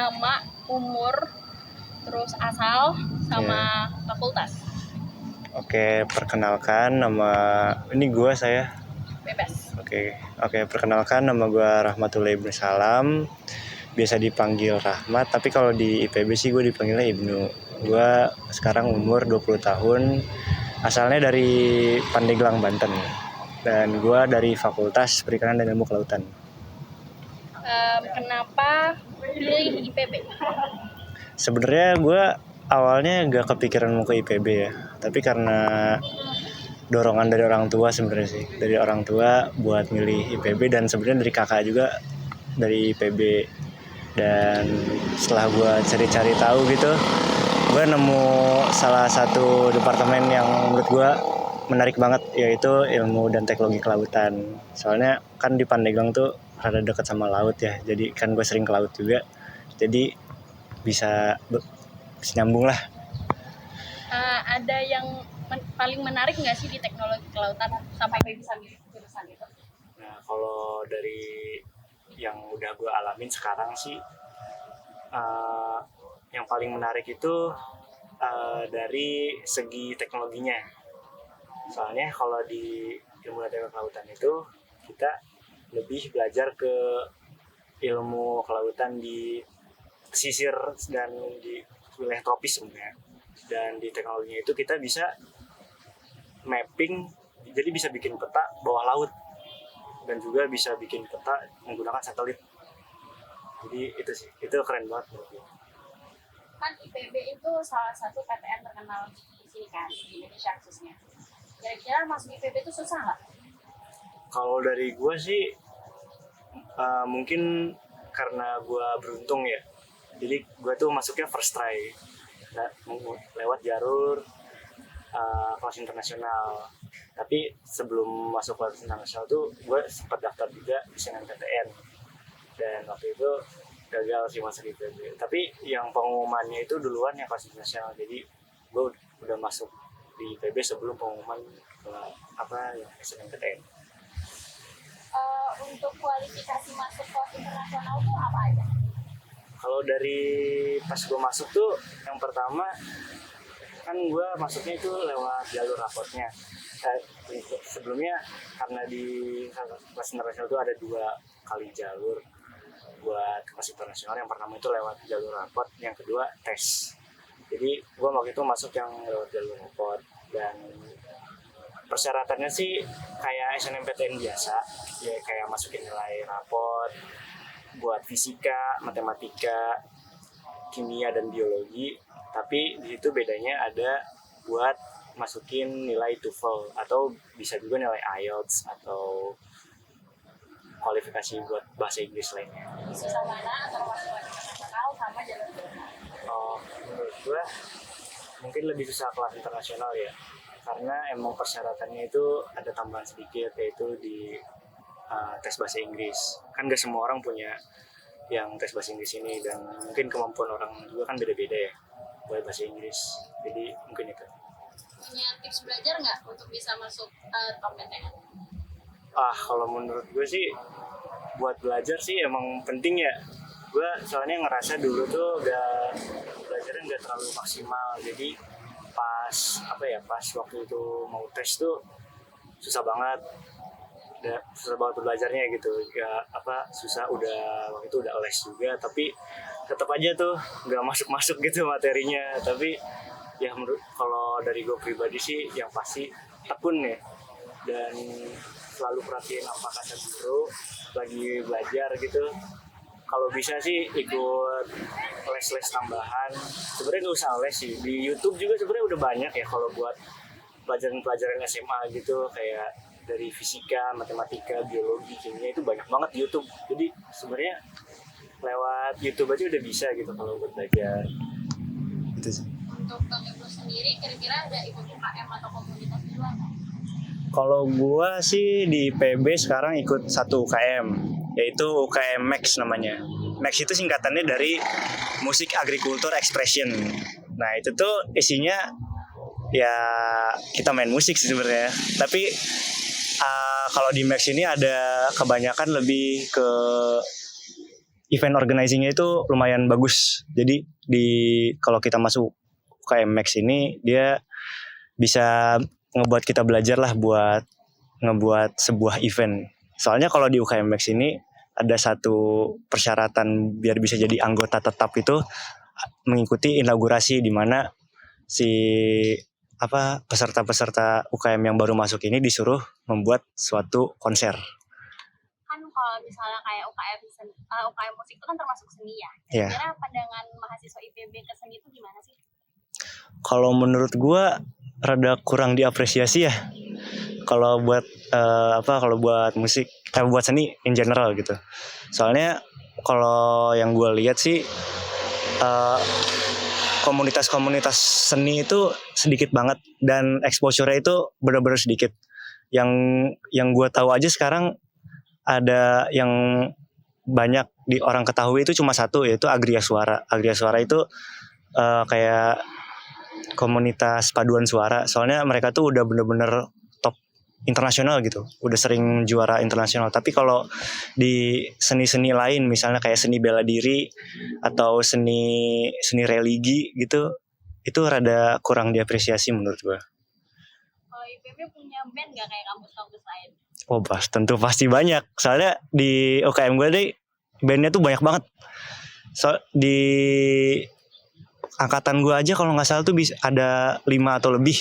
nama, umur, terus asal, sama fakultas. Oke, perkenalkan ini saya. Bebas. Oke, perkenalkan nama gue Rahmatullahi Ibnu Salam. Biasa dipanggil Rahmat, tapi kalau di IPB sih gue dipanggilnya Ibnu. Gue sekarang umur 20 tahun, asalnya dari Pandeglang, Banten. Dan gue dari Fakultas Perikanan dan Ilmu Kelautan. Kenapa pilih IPB? Sebenarnya gue awalnya gak kepikiran mau ke IPB ya, tapi karena dorongan dari orang tua sebenarnya sih, dari orang tua buat milih IPB, dan sebenarnya dari kakak juga dari IPB. Dan setelah gue cari-cari tahu gitu, gue nemu salah satu departemen yang menurut gue menarik banget, yaitu ilmu dan teknologi kelautan. Soalnya kan di Pandeglang tuh rada dekat sama laut ya, jadi kan gue sering ke laut juga, jadi bisa nyambung lah. Ada yang paling menarik nggak sih di teknologi kelautan sampai bisa milih jurusan itu? Nah, kalau dari yang udah gue alamin sekarang sih, yang paling menarik itu dari segi teknologinya. Soalnya kalau di ilmu dan teknologi kelautan itu kita lebih belajar ke ilmu kelautan di pesisir dan di wilayah tropis sebenarnya. Dan di teknologinya itu kita bisa mapping, jadi bisa bikin peta bawah laut, dan juga bisa bikin peta menggunakan satelit. Jadi itu keren banget menurut gue. Kan IPB itu salah satu PTN terkenal di sini kan, di Indonesia khususnya. Kira-kira masuk IPB itu susah nggak? Kalau dari gue sih mungkin karena gue beruntung ya, jadi gue tuh masuknya first try, lewat jalur kelas internasional. Tapi sebelum masuk kelas internasional tuh gue sempat daftar juga di SNMPTN, dan waktu itu gagal sih masuk IPB. Tapi yang pengumumannya itu duluan yang kelas internasional, jadi gue udah masuk di IPB sebelum pengumuman yang SNMPTN. Untuk kualifikasi masuk kelas internasional tuh apa aja? Kalau dari pas gue masuk tuh, yang pertama kan gue masuknya itu lewat jalur rapotnya. Sebelumnya karena di kelas internasional itu ada 2 kali jalur buat kelas internasional. Yang pertama itu lewat jalur rapot, yang kedua tes. Jadi gue waktu itu masuk yang lewat jalur rapot, dan persyaratannya sih kayak SNMPTN biasa ya, kayak masukin nilai rapot buat fisika, matematika, kimia, dan biologi. Tapi di situ bedanya ada buat masukin nilai TOEFL, atau bisa juga nilai IELTS atau kualifikasi buat bahasa Inggris lainnya. Susah mana antara masuk kelas internasional sama jalur biasa? Menurut gue mungkin lebih susah kelas internasional ya, karena emang persyaratannya itu ada tambahan sedikit, yaitu di tes bahasa Inggris. Kan gak semua orang punya yang tes bahasa Inggris ini, dan mungkin kemampuan orang juga kan beda-beda ya buat bahasa Inggris. Jadi mungkin itu. Punya tips belajar nggak untuk bisa masuk top PTN? Kalau menurut gue sih buat belajar sih emang penting ya. Gue soalnya ngerasa dulu tuh belajarnya nggak terlalu maksimal. Jadi pas waktu itu mau tes tuh susah banget belajarnya gitu. Susah, waktu itu udah les juga, tapi tetap aja tuh nggak masuk gitu materinya. Tapi ya kalau dari gue pribadi sih yang pasti tekun ya, dan selalu perhatiin apa kata guru lagi belajar gitu. Kalau bisa sih ikut les tambahan. Sebenarnya nggak usah les sih, di YouTube juga sebenarnya udah banyak ya kalau buat pelajaran SMA gitu, kayak dari fisika, matematika, biologi, kimia, itu banyak banget di YouTube. Jadi sebenarnya lewat YouTube aja udah bisa gitu kalau buat belajar. Itu sih. Untuk Bang Ibnu sendiri, kira-kira ada ikut UKM atau komunitas di luar nggak? Kalau gue sih di PB sekarang ikut 1 UKM, yaitu UKM Max namanya. Max itu singkatannya dari Musik Agrikultur Expression. Nah itu tuh isinya ya kita main musik sih sebenarnya. Tapi kalau di Max ini ada kebanyakan lebih ke event organizingnya itu lumayan bagus. Jadi kalau kita masuk UKM Max ini, dia bisa ngebuat kita belajar lah buat ngebuat sebuah event. Soalnya kalau di UKM Max ini ada satu persyaratan biar bisa jadi anggota tetap itu mengikuti inaugurasi, di mana si peserta-peserta UKM yang baru masuk ini disuruh membuat suatu konser. Kan kalau misalnya kayak UKM musik itu kan termasuk seni ya. Iya. Kira pandangan mahasiswa IPB ke seni itu gimana sih? Kalau menurut gua rada kurang diapresiasi ya. Kalau buat kalau buat musik, buat seni in general gitu. Soalnya kalau yang gua lihat sih komunitas-komunitas seni itu sedikit banget dan exposure-nya itu benar-benar sedikit. Yang gue tahu aja sekarang ada yang banyak di orang ketahui itu cuma satu, yaitu Agria Suara. Agria Suara itu kayak komunitas paduan suara. Soalnya mereka tuh udah benar-benar top internasional gitu, udah sering juara internasional. Tapi kalau di seni-seni lain, misalnya kayak seni bela diri atau seni religi gitu, itu rada kurang diapresiasi menurut gue. Kalau IPB punya band nggak kayak kampus-kampus lain? Oh tentu pasti banyak. Soalnya di UKM gue deh bandnya tuh banyak banget. Di angkatan gue aja kalau nggak salah tuh bisa ada 5 atau lebih.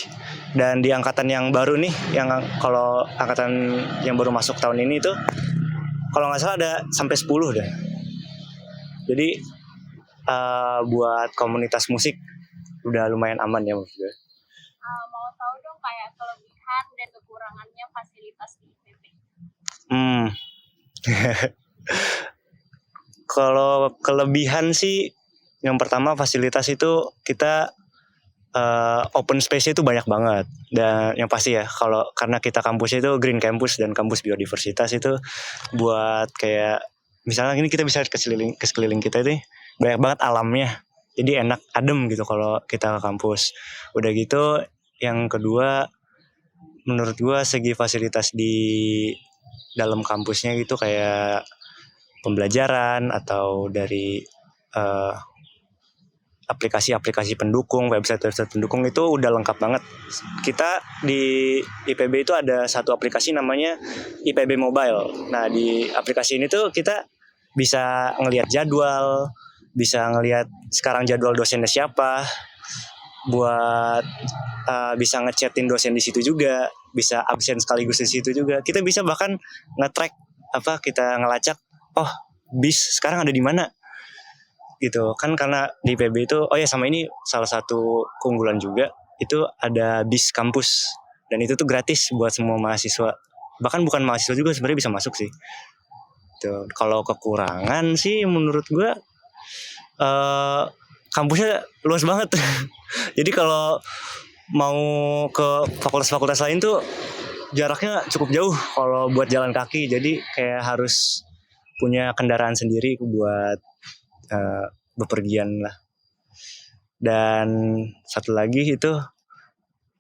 Dan di angkatan yang baru nih, yang kalau angkatan yang baru masuk tahun ini tuh kalau nggak salah ada sampai 10 deh. Jadi buat komunitas musik udah lumayan aman ya menurut gue. Mau tahu dong kayak kelebihan dan kekurangannya fasilitas di IPB? Kalau kelebihan sih, yang pertama fasilitas itu kita open space-nya itu banyak banget. Dan yang pasti ya, karena kita kampusnya itu green campus dan kampus biodiversitas, itu buat kayak misalnya ini kita bisa ke sekeliling kita itu banyak banget alamnya. Jadi enak, adem gitu kalau kita ke kampus. Udah gitu, yang kedua menurut gua segi fasilitas di dalam kampusnya gitu, kayak pembelajaran atau dari aplikasi-aplikasi pendukung, website-website pendukung itu udah lengkap banget. Kita di IPB itu ada satu aplikasi namanya IPB Mobile. Nah, di aplikasi ini tuh kita bisa ngelihat jadwal, bisa ngelihat sekarang jadwal dosennya siapa, buat bisa ngechatin dosen di situ juga, bisa absen sekaligus di situ juga. Kita bisa bahkan nge-track kita ngelacak, oh bis sekarang ada di mana gitu kan. Karena di IPB itu sama ini salah satu keunggulan juga, itu ada bis kampus dan itu tuh gratis buat semua mahasiswa, bahkan bukan mahasiswa juga sebenarnya bisa masuk sih. Tuh, kalau kekurangan sih menurut gue kampusnya luas banget. Jadi kalau mau ke fakultas-fakultas lain tuh jaraknya cukup jauh kalau buat jalan kaki, jadi kayak harus punya kendaraan sendiri buat bepergian lah. Dan satu lagi itu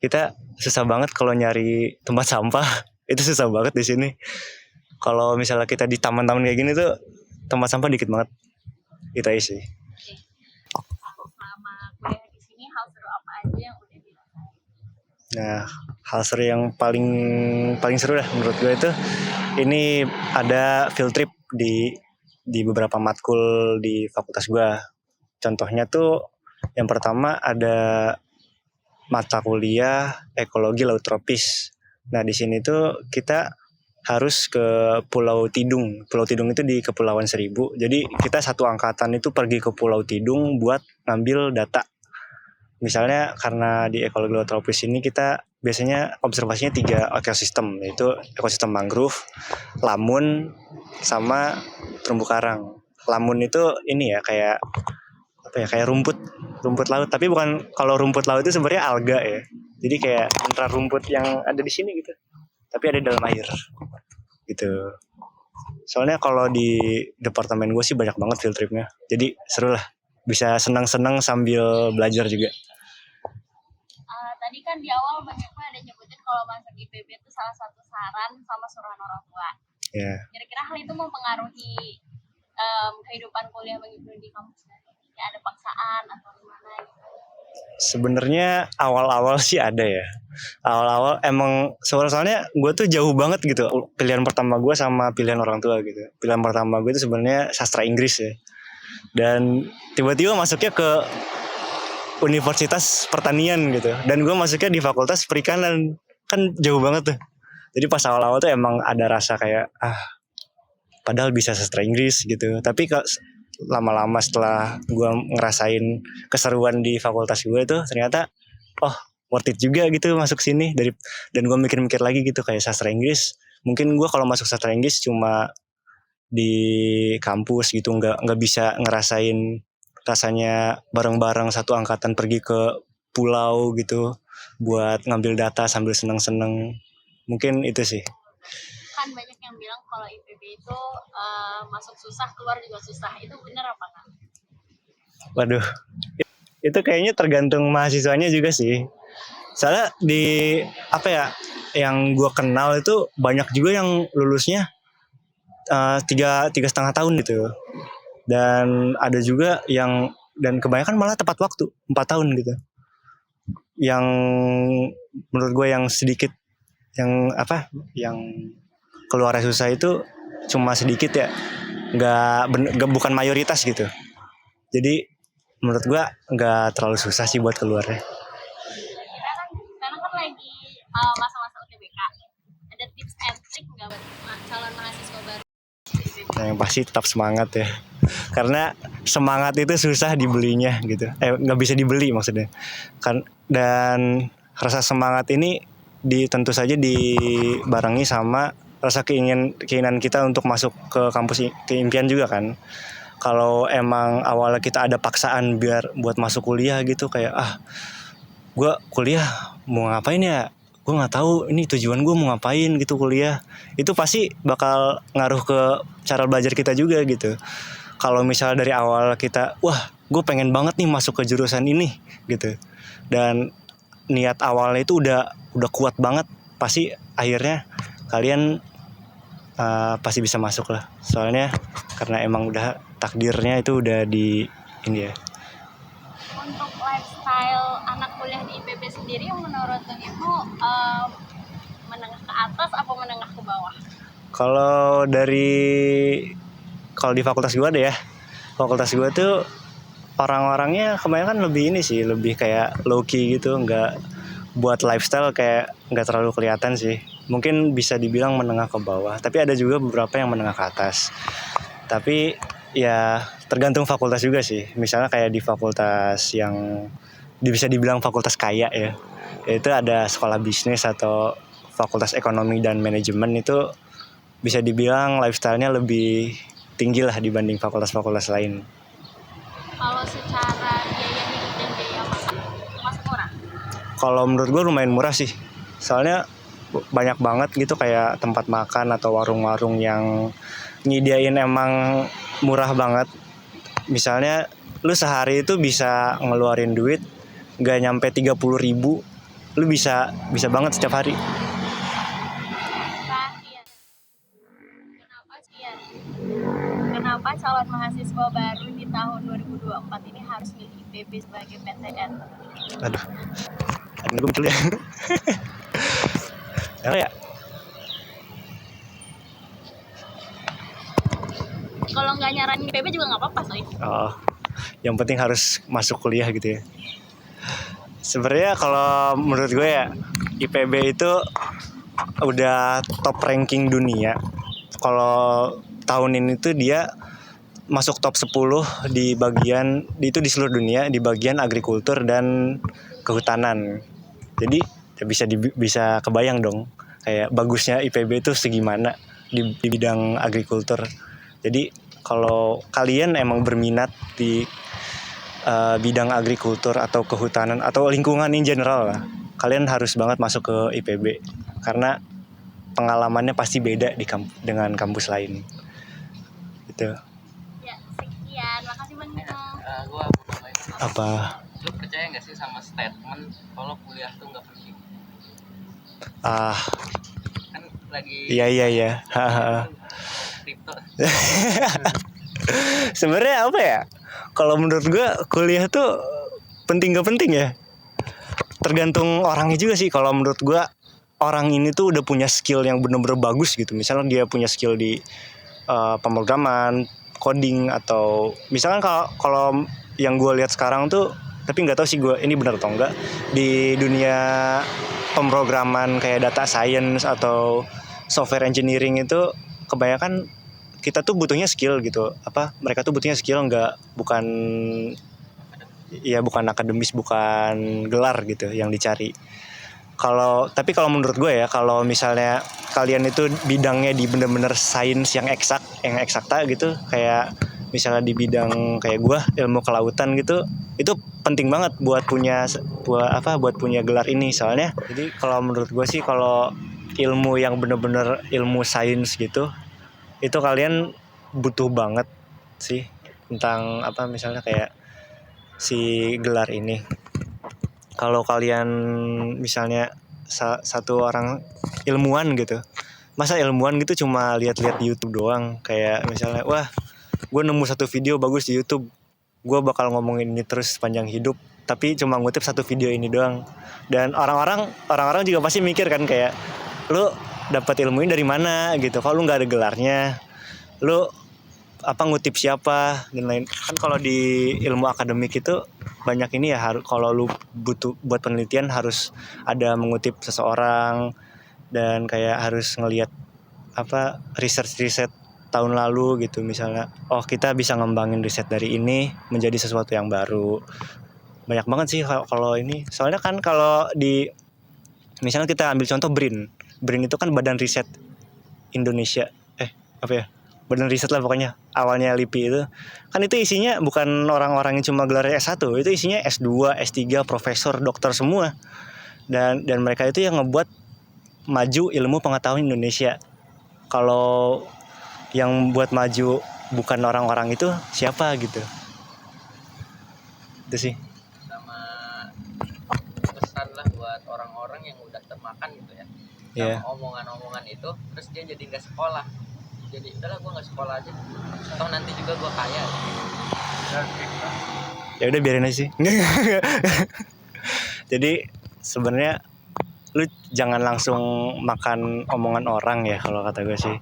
kita susah banget kalau nyari tempat sampah. Itu susah banget di sini. Kalau misalnya kita di taman-taman kayak gini tuh tempat sampah dikit banget. Itu aja sih. Selama kuliah di sini hal seru apa aja yang udah dirasain? Nah, hal seru yang paling seru lah menurut gue itu, ini ada field trip di beberapa matkul di fakultas gue. Contohnya tuh yang pertama ada mata kuliah ekologi laut tropis. Nah, di sini tuh kita harus ke Pulau Tidung. Pulau Tidung itu di Kepulauan Seribu. Jadi kita satu angkatan itu pergi ke Pulau Tidung buat ngambil data. Misalnya karena di ekologi laut tropis ini kita biasanya observasinya 3 ekosistem, yaitu ekosistem mangrove, lamun, sama terumbu karang. Lamun itu ini ya kayak rumput laut, tapi bukan, kalau rumput laut itu sebenarnya alga ya. Jadi kayak antara rumput yang ada di sini gitu, tapi ada dalam air gitu. Soalnya kalau di departemen gue sih banyak banget field tripnya, jadi seru lah, bisa senang-senang sambil belajar juga. Tadi kan di awal Bang Eko ada nyebutin kalau masuk IPB itu salah satu saran sama suruhan orang tua. Yeah. Kira-kira hal itu mempengaruhi kehidupan kuliah bagi Bro di kampus? Ya ada paksaan atau gimana gitu? Sebenarnya awal-awal sih ada ya. Awal-awal emang soalnya gue tuh jauh banget gitu. Pilihan pertama gue sama pilihan orang tua gitu. Pilihan pertama gue itu sebenarnya sastra Inggris ya. Dan tiba-tiba masuknya ke Universitas Pertanian gitu. Dan gue masuknya di Fakultas Perikanan. Kan jauh banget tuh. Jadi pas awal-awal tuh emang ada rasa kayak padahal bisa sastra Inggris gitu. Tapi lama-lama setelah gue ngerasain keseruan di fakultas gue itu ternyata worth it juga gitu masuk sini dan gue mikir-mikir lagi gitu kayak sastra Inggris mungkin gue kalau masuk sastra Inggris cuma di kampus gitu nggak bisa ngerasain rasanya bareng-bareng satu angkatan pergi ke pulau gitu buat ngambil data sambil seneng-seneng mungkin itu sih. Kan banyak yang bilang kalau IPB itu masuk susah keluar juga susah, itu benar apa kan? Waduh, itu kayaknya tergantung mahasiswanya juga sih. Soalnya di yang gue kenal itu banyak juga yang lulusnya 3,5 tahun gitu. Dan ada juga dan kebanyakan malah tepat waktu 4 tahun gitu. Yang menurut gue yang sedikit yang keluarnya susah itu cuma sedikit ya, bukan mayoritas gitu. Jadi menurut gue nggak terlalu susah sih buat keluarnya. Karena kan lagi masa-masa UTBK, ada tips and trick nggak buat calon mahasiswa baru? Yang pasti tetap semangat ya, karena semangat itu susah dibelinya gitu, nggak bisa dibeli maksudnya kan. Dan rasa semangat ini tentu saja dibarengi sama rasa keinginan kita untuk masuk ke kampus impian juga kan. Kalau emang awalnya kita ada paksaan buat masuk kuliah gitu kayak gue kuliah mau ngapain ya, gue nggak tahu ini tujuan gue mau ngapain gitu kuliah, itu pasti bakal ngaruh ke cara belajar kita juga gitu. Kalau misalnya dari awal kita gue pengen banget nih masuk ke jurusan ini gitu, dan niat awalnya itu udah kuat banget, pasti akhirnya kalian pasti bisa masuk lah. Soalnya karena emang udah takdirnya itu udah di ini ya. Untuk lifestyle anak kuliah di IPB sendiri menurut Ibu menengah ke atas apa menengah ke bawah? Kalau di fakultas gue ada ya. Fakultas gue tuh orang-orangnya kebanyakan lebih kayak low key gitu, nggak buat lifestyle kayak nggak terlalu kelihatan sih. Mungkin bisa dibilang menengah ke bawah, tapi ada juga beberapa yang menengah ke atas. Tapi ya tergantung fakultas juga sih. Misalnya kayak di fakultas yang bisa dibilang fakultas kaya ya, itu ada sekolah bisnis atau fakultas ekonomi dan manajemen, itu bisa dibilang lifestyle-nya lebih tinggi lah dibanding fakultas-fakultas lain. Kalau secara biaya hidup dan biaya makan masih murah? Kalau menurut gue lumayan murah sih. Soalnya banyak banget gitu kayak tempat makan atau warung-warung yang nyediain emang murah banget. Misalnya lu sehari itu bisa ngeluarin duit gak nyampe 30.000, lu bisa banget setiap hari. Kenapa calon mahasiswa baru di tahun 2024 ini harus milih IPB sebagai PTN? Aduh, gue betul ya. Karena ya kalau nggak nyaranin IPB juga nggak apa-apa Soy. Yang penting harus masuk kuliah gitu ya. Sebenarnya kalau menurut gue ya, IPB itu udah top ranking dunia. Kalau tahun ini tuh dia masuk top 10 di seluruh dunia di bagian agrikultur dan kehutanan. Jadi bisa kebayang dong kayak bagusnya IPB itu segimana di bidang agrikultur. Jadi kalau kalian emang berminat di bidang agrikultur atau kehutanan atau lingkungan in general lah, kalian harus banget masuk ke IPB karena pengalamannya pasti beda dengan kampus lain. Gitu. Ya, sekian. Makasih Bang Nino. Gua mau nambahin. Apa? Lu percaya nggak sih sama statement kalau kuliah tuh nggak penting? Kan lagi Iya. kripto. Sebenarnya apa ya? Kalau menurut gue kuliah tuh penting gak penting ya? Tergantung orangnya juga sih. Kalau menurut gue orang ini tuh udah punya skill yang bener-bener bagus gitu. Misalnya dia punya skill di pemrograman, coding, atau misalkan kalau yang gue lihat sekarang tuh, tapi nggak tahu sih gue ini benar atau enggak, di dunia pemrograman kayak data science atau software engineering itu kebanyakan kita tuh butuhnya skill gitu. Mereka tuh butuhnya skill, bukan akademis, bukan gelar gitu yang dicari. Tapi kalau menurut gue ya, kalau misalnya kalian itu bidangnya di bener-bener sains yang eksakta gitu, kayak misalnya di bidang kayak gue ilmu kelautan gitu, itu penting banget buat punya gelar ini. Soalnya jadi kalau menurut gue sih, kalau ilmu yang bener-bener ilmu sains gitu, itu kalian butuh banget sih tentang misalnya kayak si gelar ini. Kalau kalian misalnya satu orang ilmuwan gitu, masa ilmuwan gitu cuma lihat-lihat di YouTube doang, kayak misalnya wah gue nemu satu video bagus di YouTube, gue bakal ngomongin ini terus sepanjang hidup, tapi cuma ngutip satu video ini doang. Dan orang-orang juga pasti mikir kan, kayak lu dapat ilmu ini dari mana gitu, kalau lu nggak ada gelarnya, lu ngutip siapa dan lain. Kan kalau di ilmu akademik itu banyak ini ya, kalau lu butuh buat penelitian harus ada mengutip seseorang, dan kayak harus ngelihat riset tahun lalu gitu. Misalnya kita bisa ngembangin riset dari ini menjadi sesuatu yang baru. Banyak banget sih kalau ini. Soalnya kan kalau di misalnya kita ambil contoh BRIN itu kan Badan Riset Indonesia, Badan riset lah pokoknya, awalnya LIPI itu. Kan itu isinya bukan orang-orang yang cuma gelar S1, itu isinya S2, S3, profesor, dokter semua. Dan mereka itu yang ngebuat maju ilmu pengetahuan Indonesia. Kalau yang buat maju bukan orang-orang itu siapa gitu. Itu sih. Sama pesan lah buat orang-orang yang udah termakan gitu ya. Iya. Sama omongan-omongan itu, terus dia jadi nggak sekolah. Jadi udahlah gue nggak sekolah aja, toh nanti juga gue kaya. Ya udah biarin aja sih. Jadi sebenarnya lu jangan langsung makan omongan orang ya, kalau kata gue sih.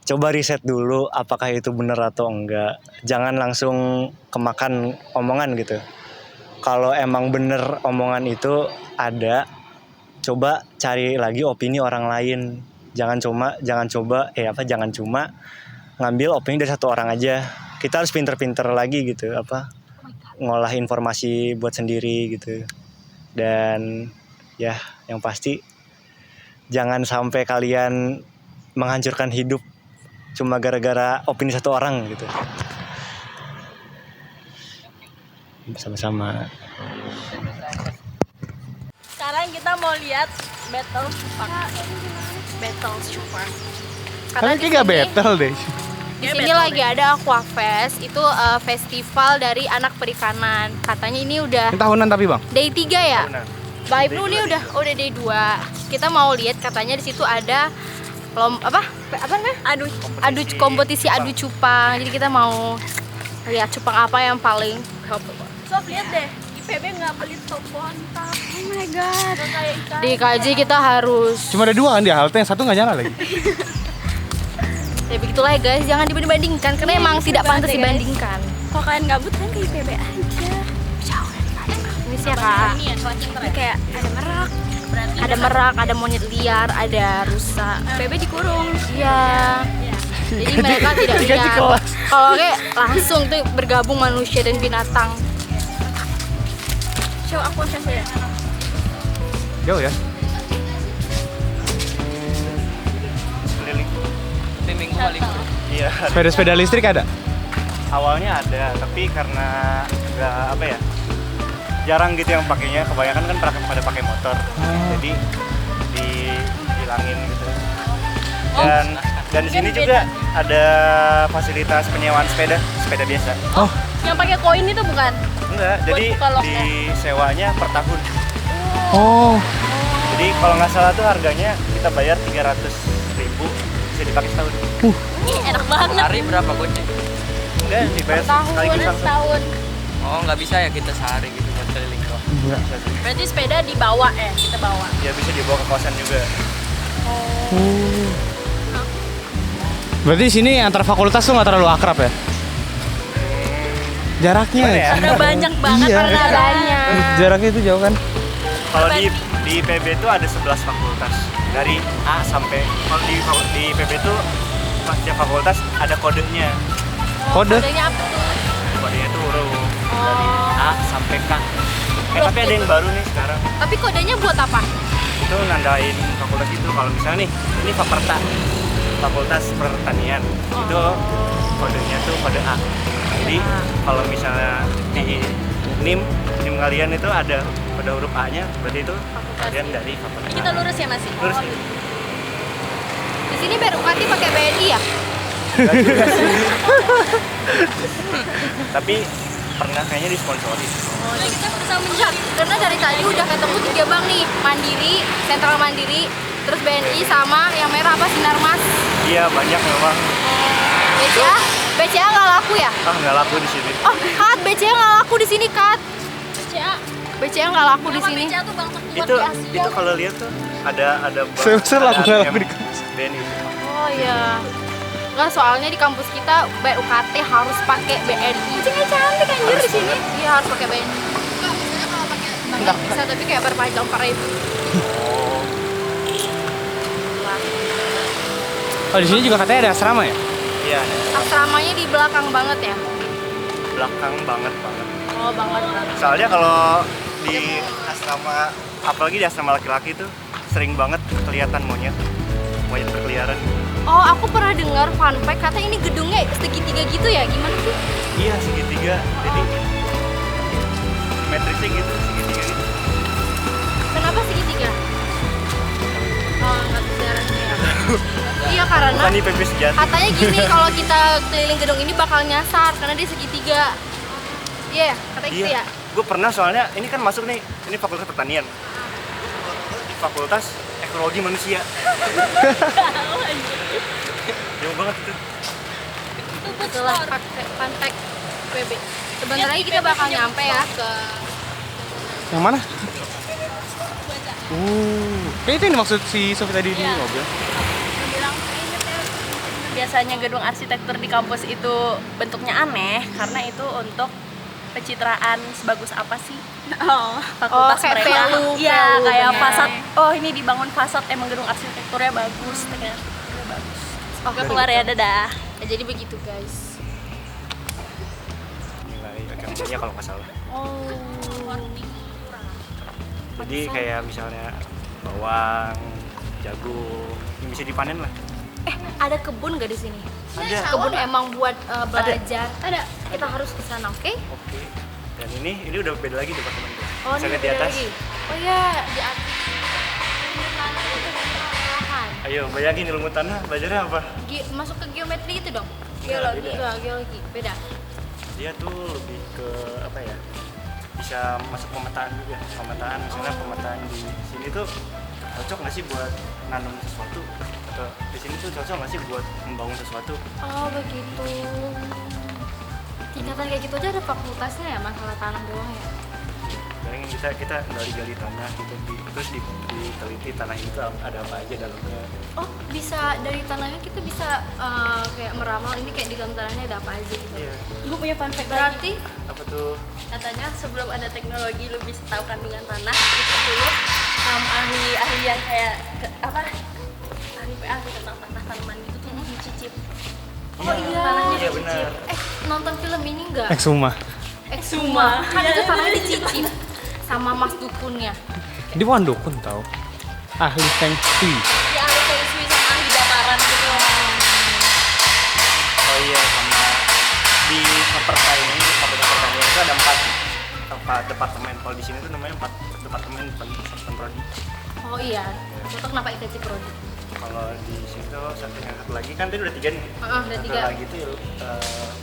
Coba riset dulu apakah itu benar atau enggak. Jangan langsung kemakan omongan gitu. Kalau emang bener omongan itu ada, coba cari lagi opini orang lain. Jangan cuma ngambil opini dari satu orang aja. Kita harus pinter-pinter lagi gitu, ngolah informasi buat sendiri gitu. Dan ya yang pasti jangan sampai kalian menghancurkan hidup cuma gara-gara opini satu orang gitu. Sama-sama. Sekarang kita mau lihat battle super. Tapi kayak gak battle deh. Di sini lagi ada Aquafest, itu festival dari anak perikanan. Katanya ini udah Ini tahunan tapi bang. day 3 ya. Mbak Ibnu ini udah day 2. Kita mau lihat, katanya di situ ada adu kompetisi adu cupang. Jadi kita mau lihat cupang apa yang paling Sob, lihat deh, IPB nggak beli top bontak. Oh my god. Di KJ kita harus. Cuma ada 2 kan di halte, yang satu nggak nyala lagi. Ya begitulah ya guys, jangan dibanding-bandingkan karena emang tidak pantas dibandingkan. Kalau kalian gabut kan ke IPB aja. Jauh dari kalian. Ini sih ya kak. Ini kayak Ada merak, ada monyet liar, ada rusa. IPB dikurung. Iya. Jadi mereka tidak Dikasih liar. kelas. Kalau kayak langsung tuh bergabung manusia dan binatang. Show aku ya. Jauh ya. Tapi minggu balik. Iya. Sepeda listrik ada? Awalnya ada, tapi karena nggak jarang gitu yang pakainya. Kebanyakan kan pada pakai motor, jadi dihilangin gitu. Dan di sini juga ada fasilitas penyewaan sepeda biasa. Oh, Yang pakai koin itu bukan? Enggak, Buat jadi buka loknya. disewanya per tahun. oh, Jadi kalau nggak salah tuh harganya kita bayar 300.000, bisa dipakai setahun. Ini enak banget. Hari berapa goceng? Enggak, dibayar tahun, sekaligus langsung. setahun. Oh nggak bisa ya kita sehari gitu buat keliling doang. Enggak. Berarti sepeda dibawa ya, kita bawa. Ya bisa dibawa ke kosan juga. Berarti di sini antar fakultas tuh nggak terlalu akrab ya? Jaraknya Gimana ya? Udah banyak banget Iya. Karena banyak. Jaraknya itu jauh kan? Kalau di IPB itu ada 11 fakultas dari A sampai kalau di IPB itu setiap fakultas ada kodenya. Kode? Kodenya apa tuh? Kodenya itu huruf dari A sampai K. Tapi ada yang baru nih sekarang. Tapi kodenya buat apa? Itu nandain fakultas itu. Kalau misalnya nih, ini Faperta, Fakultas Pertanian. Itu kodenya tuh kode A. Jadi kalau misalnya di NIM kalian itu ada pada huruf A-nya, berarti itu kalian dari Faperta. Kita lurus ya masih. Lurus nih. Di sini BRUKT pakai BNI ya? Enggak juga sih. Tapi pernah kayaknya disponsori. Oh, jadi kita berusaha mencari. Karena dari tadi udah ketemu 3 bank nih, Mandiri, Sentral Mandiri, terus BNI sama yang merah apa Sinarmas. Iya banyak memang. BCA nggak laku ya? Ah nggak laku di sini. Oh, Kat, BCA nggak laku di sini, Kat. BCA nggak laku di sini. BCA tuh bank terkuat Itu di Asia. itu kalau lihat tuh ada bank, Saya laku ada nggak ATM laku di kampus. BNI. Oh iya. Nggak, soalnya di kampus kita BUKT harus pakai BNI. Cengnya cantik anjir di sini. Iya, harus pakai BNI. Enggak, misalnya kalau pakai bank nggak bisa, tapi kayak berpajang itu. Oh, di sini juga katanya ada asrama ya? Iya, Asramanya di belakang banget ya? belakang banget. Oh, banget. Soalnya kalau di asrama, apalagi di asrama laki-laki itu sering banget kelihatan monyet berkeliaran. Oh, aku pernah dengar fun fact, kata ini gedungnya segitiga gitu ya? Gimana sih? Iya segitiga, jadi matriksnya gitu segitiga gitu. Kenapa segitiga? Oh, nggak sejarahnya ya. Iya, karena Bukan IPB sejati. katanya gini, kalau kita keliling gedung ini bakal nyasar karena dia segitiga. Iya, katanya gitu ya. Gue pernah soalnya ini kan masuk nih, ini Fakultas Pertanian, Fakultas Ekologi Manusia. Jauh banget itu. Itulah fun fact PB. Sebentar lagi kita bakal nyampe ya ke Yang mana? Kayak itu yang dimaksud si Sofi tadi di mobil. Biasanya gedung arsitektur di kampus itu bentuknya aneh karena itu untuk pencitraan sebagus apa sih? Fakultas kayak mereka. value Iya, kayak bener. fasad. Oh, ini dibangun fasad emang gedung arsitekturnya bagus, bagus. Oh, Keluar ya, dadah. Ya, jadi begitu guys. Nilai ekonominya kalau nggak salah. Oh. Jadi kayak misalnya bawang, jagung, yang bisa dipanen lah. Ada kebun gak di sini? Ada. Kebun emang buat belajar. Ada. Kita harus ke sana, oke? Oke. Dan ini udah beda lagi departemen. Oh, Bisa ini lihat di beda atas. lagi. Oh iya, di atas. Ayo bayangin ilmu tanah belajarnya apa? Masuk ke geometri itu dong. Geologi. Iya, geologi. Beda. Dia tuh lebih ke apa ya? Bisa masuk pemetaan juga. Pemetaan, misalnya pemetaan di sini tuh cocok nggak sih buat nanam sesuatu? Atau di sini tuh cocok nggak sih buat membangun sesuatu? Oh, begitu. Tingkatan kayak gitu aja ada fakultasnya ya, masalah tanah doang ya. Bayangin kita gali tanah gitu, terus diteliti tanah itu ada apa aja dalamnya. Oh, bisa dari tanahnya kita bisa kayak meramal ini kayak di dalam tanahnya ada apa aja gitu. Iya. Gue punya fun fact lagi. Berarti Apa tuh? Katanya sebelum ada teknologi lu bisa tahu kandungan tanah itu dulu ahli yang kayak ahli PA tentang tanah tanaman gitu tuh dicicip. oh iya. Iya benar. Nonton film ini enggak? Exuma. Exuma. Kan itu tanahnya dicicip sama mas dukunnya. Dia bukan dukun tau. Ahli Feng Shui. Ya ahli feng shui sama ahli dataran gitu. Oh iya, sama di Faperta ini, Fakultas Pertanian itu ada 4 departemen. Kalau di sini tuh namanya 4 departemen prodi. Oh iya. Itu kenapa IKC Prodi? Kalau di sini tuh satu lagi kan tadi udah 3 nih. Udah Satu 3. lagi tuh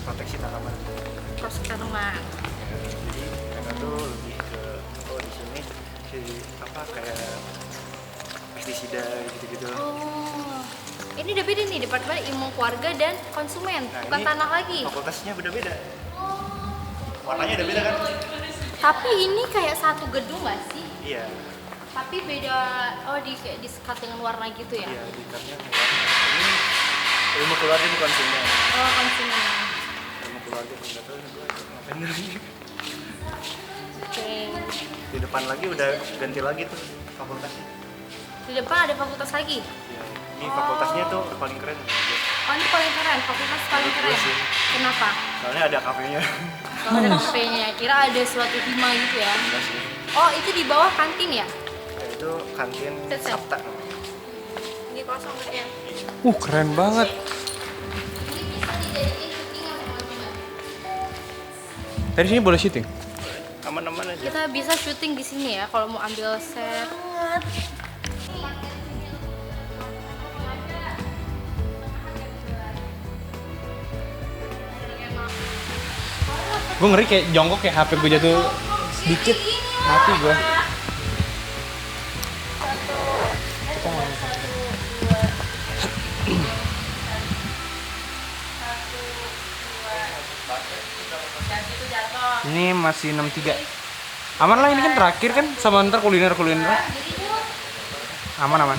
proteksi tanaman. Proses tanaman. Jadi karena tuh lebih ke di sini kayak pestisida gitu-gitu. Oh. Ini udah beda nih, departemen ilmu keluarga dan konsumen, Nah, bukan ini tanah lagi. Fakultasnya beda-beda. Warnanya udah beda kan? Tapi ini kayak satu gedung nggak sih? Iya. Tapi beda, oh kayak di-sekat dengan warna gitu ya? Iya, dikatnya ini ilmu keluarga bukan konsumen. Oh, konsumen. Ilmu keluarga enggak tahu nih gua ngapain lagi. Oke. Di depan lagi udah ganti lagi tuh fakultasnya. Di depan ada fakultas lagi? Iya. Ini fakultasnya tuh paling keren. Oh, ini paling keren, fakultas paling keren. sih. Kenapa? Soalnya ada kafenya. Kalau ada kafenya, kira ada suatu hima gitu ya? Enggak sih. Oh, itu di bawah kantin ya? Ya, itu kantin Set. Sabta namanya. Ini kosong kayaknya. Keren banget. Ini bisa dijadiin syutingan teman-teman. Dari sini boleh syuting? Aman-aman aja. Kita bisa syuting di sini ya kalau mau ambil set. Gue ngeri kayak jongkok kayak HP gue jatuh sedikit mati gue. Ini masih 63. Aman lah, ini kan terakhir kan, sama ntar kuliner. Aman.